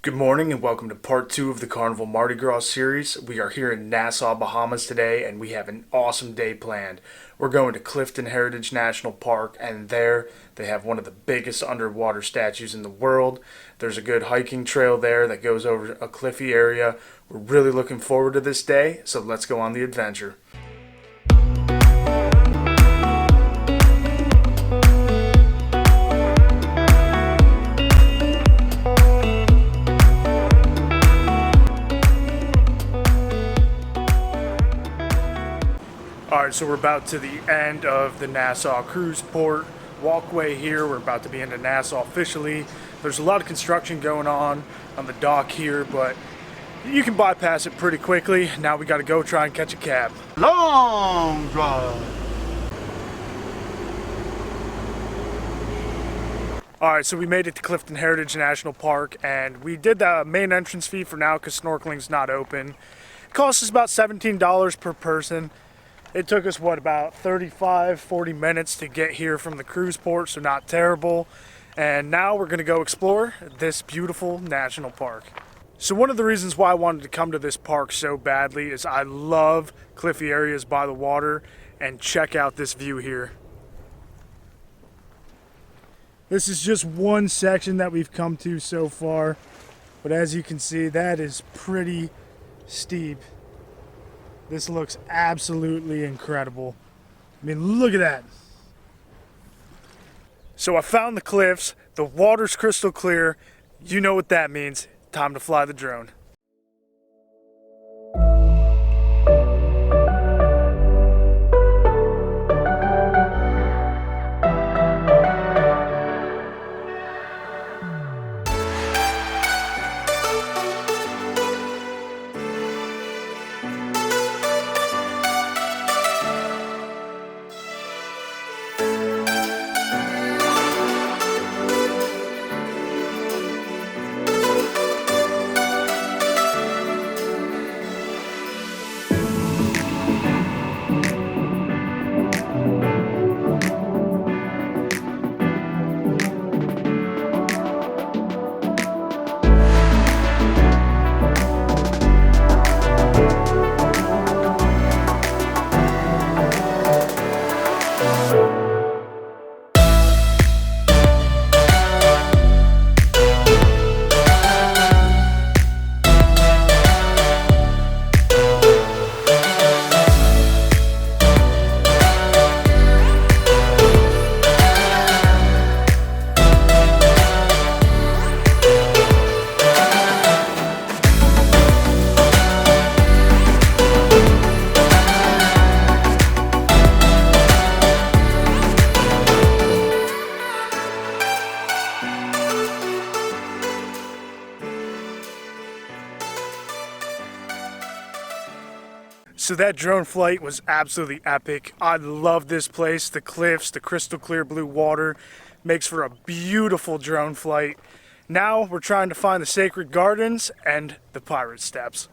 Good morning and welcome to part 2 of the Carnival Mardi Gras series. We are here in Nassau, Bahamas today and we have an awesome day planned. We're going to Clifton Heritage National Park, and there they have one of the biggest underwater statues in the world. There's a good hiking trail there that goes over a cliffy area. We're really looking forward to this day, so let's go on the adventure. Alright, so we're about to the end of the Nassau cruise port walkway here. We're about to be into Nassau officially. There's a lot of construction going on the dock here, but you can bypass it pretty quickly. Now we got to go try and catch a cab. Long drive. Alright, so we made it to Clifton Heritage National Park, and we did the main entrance fee for now because snorkeling's not open. It cost us about $17 per person. It took us, about 40 minutes to get here from the cruise port, so not terrible. And now we're going to go explore this beautiful national park. So one of the reasons why I wanted to come to this park so badly is I love cliffy areas by the water, and check out this view here. This is just one section that we've come to so far, but as you can see, that is pretty steep. This looks absolutely incredible. I mean, look at that. So I found the cliffs. The water's crystal clear. You know what that means. Time to fly the drone. So that drone flight was absolutely epic. I love this place. The cliffs, the crystal clear blue water makes for a beautiful drone flight. Now we're trying to find the sacred gardens and the pirate steps.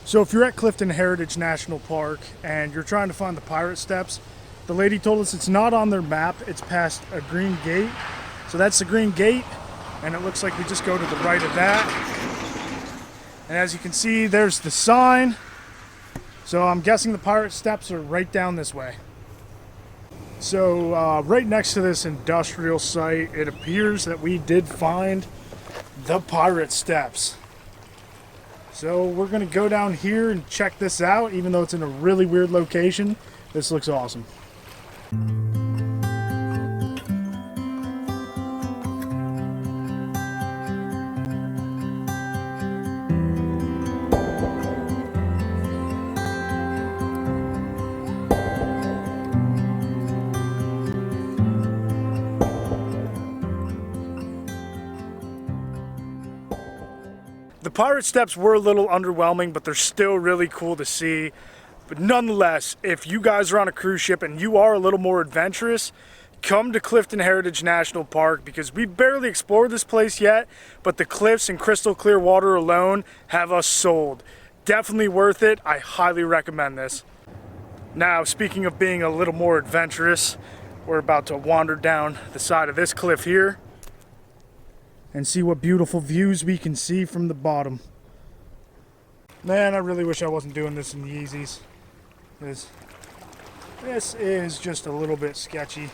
So if you're at Clifton Heritage National Park and you're trying to find the pirate steps, the lady told us it's not on their map. It's past a green gate. So that's the green gate, and it looks like we just go to the right of that. And as you can see, there's the sign. So I'm guessing the pirate steps are right down this way. So right next to this industrial site, it appears that we did find the pirate steps. So we're going to go down here and check this out, even though it's in a really weird location. This looks awesome. The pirate steps were a little underwhelming, but they're still really cool to see. But nonetheless, if you guys are on a cruise ship and you are a little more adventurous, come to Clifton Heritage National Park, because we barely explored this place yet, but the cliffs and crystal clear water alone have us sold. Definitely worth it. I highly recommend this. Now, speaking of being a little more adventurous, we're about to wander down the side of this cliff here and see what beautiful views we can see from the bottom. Man, I really wish I wasn't doing this in the Yeezys, because this is just a little bit sketchy.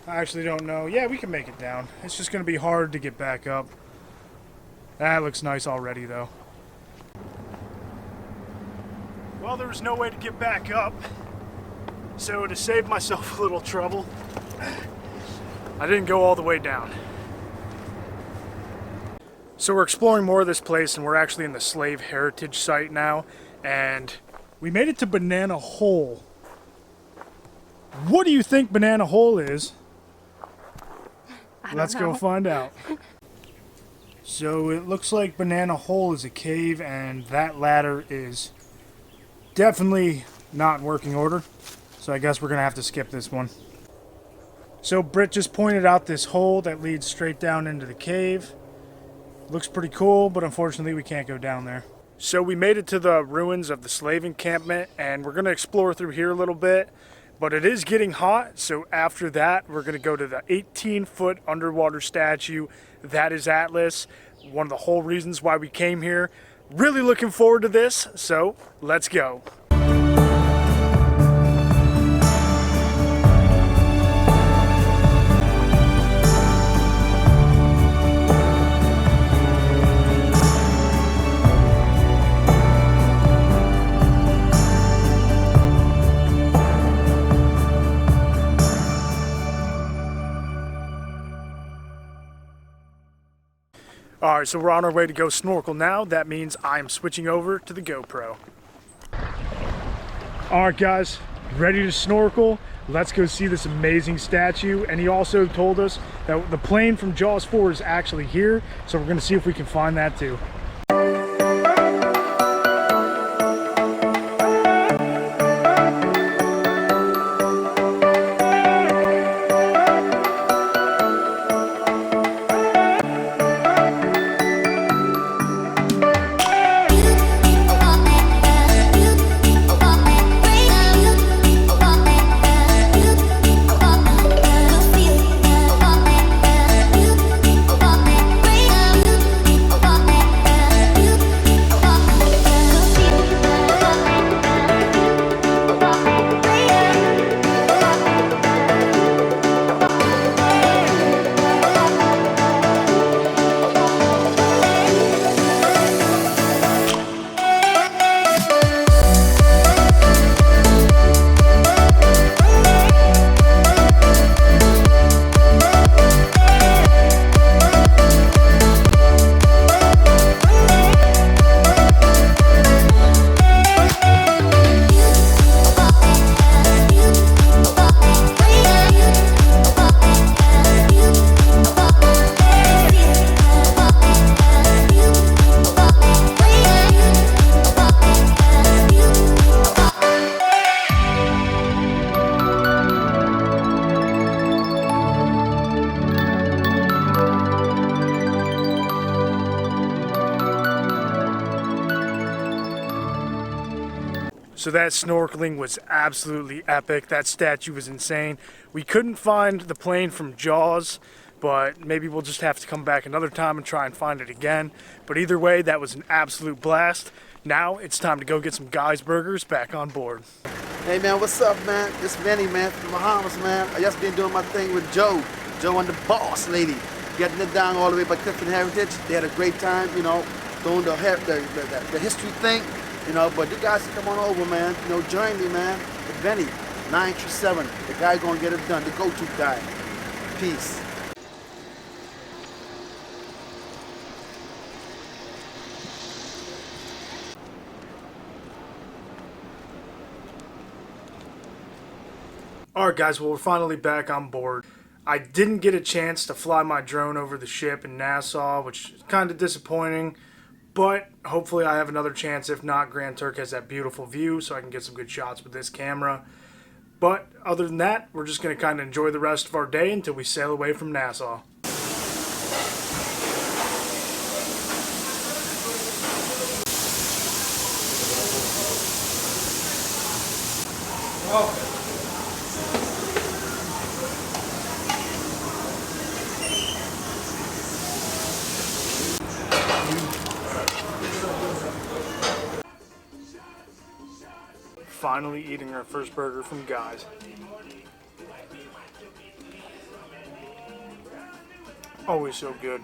I actually don't know. Yeah, we can make it down. It's just going to be hard to get back up. That looks nice already, though. Well, there was no way to get back up, so to save myself a little trouble, I didn't go all the way down. So we're exploring more of this place, and we're actually in the slave heritage site now, and we made it to Banana Hole. What do you think Banana Hole is? Let's go find out. So it looks like Banana Hole is a cave, and that ladder is definitely not in working order. So I guess we're gonna have to skip this one. So Britt just pointed out this hole that leads straight down into the cave. Looks pretty cool, but unfortunately we can't go down there. So we made it to the ruins of the slave encampment, and we're gonna explore through here a little bit. But it is getting hot, so after that, we're gonna go to the 18-foot underwater statue. That is Atlas, one of the whole reasons why we came here. Really looking forward to this, so let's go. Alright, so we're on our way to go snorkel now. That means I'm switching over to the GoPro. Alright guys, ready to snorkel? Let's go see this amazing statue. And he also told us that the plane from Jaws 4 is actually here, so we're going to see if we can find that too. So that snorkeling was absolutely epic. That statue was insane. We couldn't find the plane from Jaws, but maybe we'll just have to come back another time and try and find it again. But either way, that was an absolute blast. Now it's time to go get some Guy's Burgers back on board. Hey man, what's up man? It's Benny man from the Bahamas man. I just been doing my thing with Joe and the boss lady. Getting it down all the way by Clifton Heritage. They had a great time, you know, doing the history thing. You know, but you guys can come on over, man. You know, join me, man. With Benny, 937. The guy gonna get it done. The go-to guy. Peace. Alright guys, well we're finally back on board. I didn't get a chance to fly my drone over the ship in Nassau, which is kind of disappointing. But hopefully I have another chance. If not, Grand Turk has that beautiful view, so I can get some good shots with this camera. But other than that, we're just going to kind of enjoy the rest of our day until we sail away from Nassau. Okay. Finally eating our first burger from Gras. Always so good.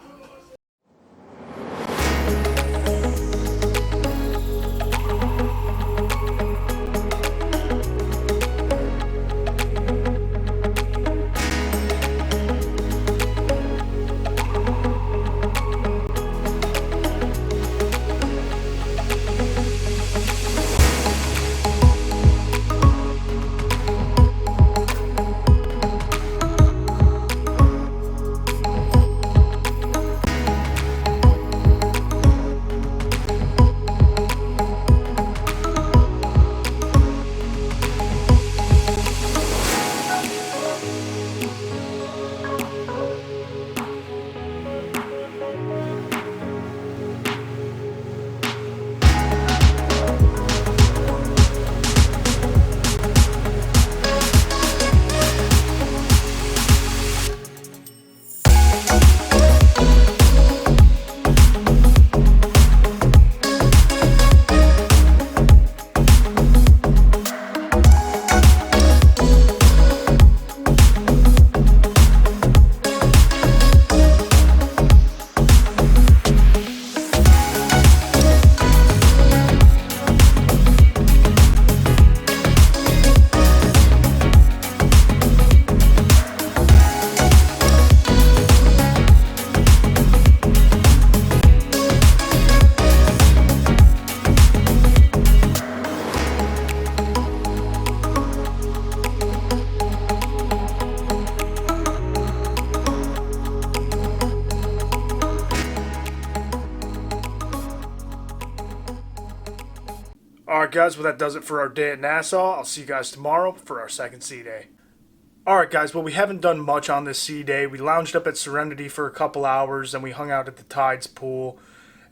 Alright guys, well that does it for our day at Nassau. I'll see you guys tomorrow for our second sea day. Alright guys, well we haven't done much on this sea day. We lounged up at Serenity for a couple hours and we hung out at the Tides pool.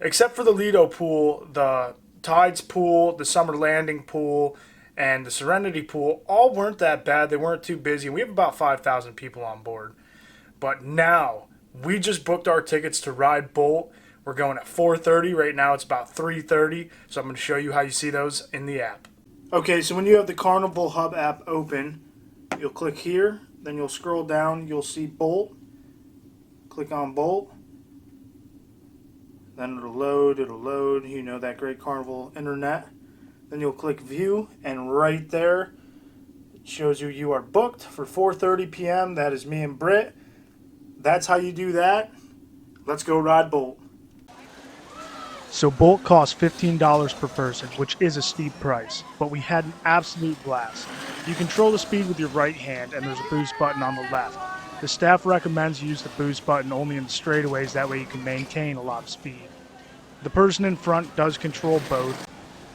Except for the Lido pool, the Tides pool, the Summer Landing pool, and the Serenity pool all weren't that bad. They weren't too busy. We have about 5,000 people on board. But now, we just booked our tickets to ride Bolt. We're going at 4:30. Right now it's about 3:30. So I'm going to show you how you see those in the app. Okay, so when you have the Carnival Hub app open, you'll click here. Then you'll scroll down. You'll see Bolt. Click on Bolt. Then it'll load. You know that great Carnival internet. Then you'll click View. And right there, it shows you are booked for 4:30 p.m. That is me and Britt. That's how you do that. Let's go ride Bolt. So Bolt costs $15 per person, which is a steep price, but we had an absolute blast. You control the speed with your right hand, and there's a boost button on the left. The staff recommends you use the boost button only in the straightaways, that way you can maintain a lot of speed. The person in front does control both,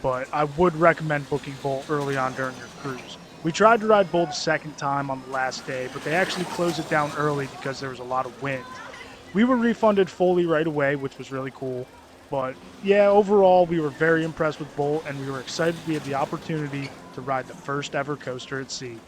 but I would recommend booking Bolt early on during your cruise. We tried to ride Bolt a second time on the last day, but they actually closed it down early because there was a lot of wind. We were refunded fully right away, which was really cool. But yeah, overall, we were very impressed with Bolt, and we were excited we had the opportunity to ride the first ever coaster at sea.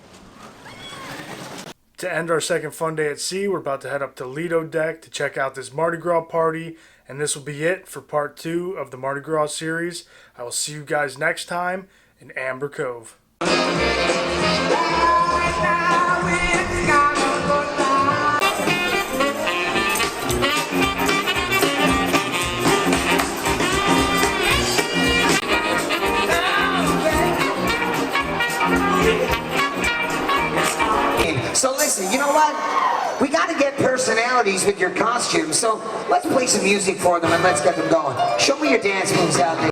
To end our second fun day at sea, we're about to head up to Lido Deck to check out this Mardi Gras party, and this will be it for part 2 of the Mardi Gras series. I will see you guys next time in Amber Cove. So listen, you know what? We got to get personalities with your costumes. So let's play some music for them and let's get them going. Show me your dance moves out there.